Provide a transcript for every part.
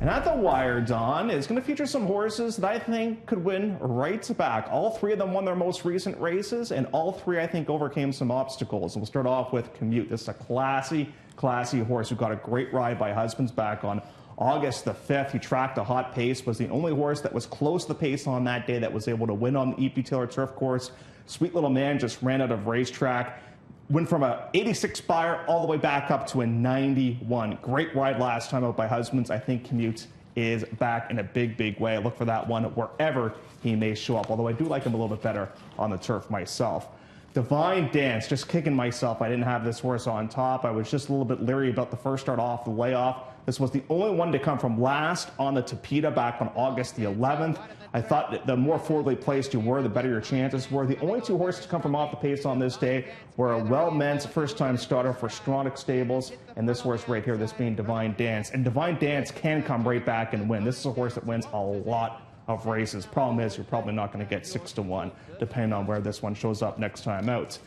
And at the Wire, Don, is going to feature some horses that I think could win right back. All three of them won their most recent races, and all three, I think, overcame some obstacles. And we'll start off with Commute. This is a classy horse who got a great ride by Husbands back on August the 5th. He tracked a hot pace, was the only horse that was close to the pace on that day that was able to win on the E.P. Taylor turf course. Sweet little man just ran out of racetrack. Went from a 86 Spire all the way back up to a 91. Great ride last time out by Husbands. I think Commute is back in a big way. Look for that one wherever he may show up, although I do like him a little bit better on the turf myself. Divine Dance, just kicking myself. I didn't have this horse on top. I was just a little bit leery about the first start off the layoff. This was the only one to come from last on the Tapeta back on August the 11th. I thought that the more forwardly placed you were, the better your chances were. The only two horses to come from off the pace on this day were a well-meant first-time starter for Stronach Stables, and this horse right here, this being Divine Dance. And Divine Dance can come right back and win. This is a horse that wins a lot of races. Problem is, you're probably not going to get 6-1, depending on where this one shows up next time out.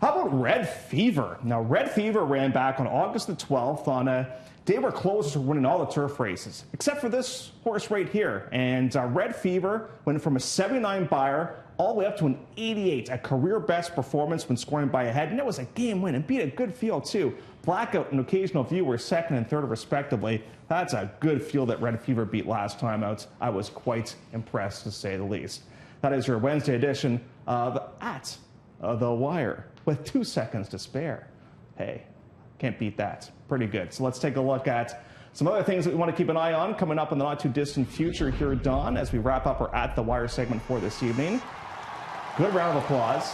How about Red Fever? Now, Red Fever ran back on August the 12th on a day where closers were winning all the turf races, except for this horse right here. And Red Fever went from a 79 Beyer all the way up to an 88, a career best performance when scoring by a head. And it was a game win and beat a good field too. Blackout and Occasional View were second and third respectively. That's a good field that Red Fever beat last time out. I was quite impressed, to say the least. That is your Wednesday edition of At the Wire with 2 seconds to spare. Hey, can't beat that. Pretty good. So let's take a look at some other things that we want to keep an eye on coming up in the not too distant future here, Don, as we wrap up our At the Wire segment for this evening. Good round of applause.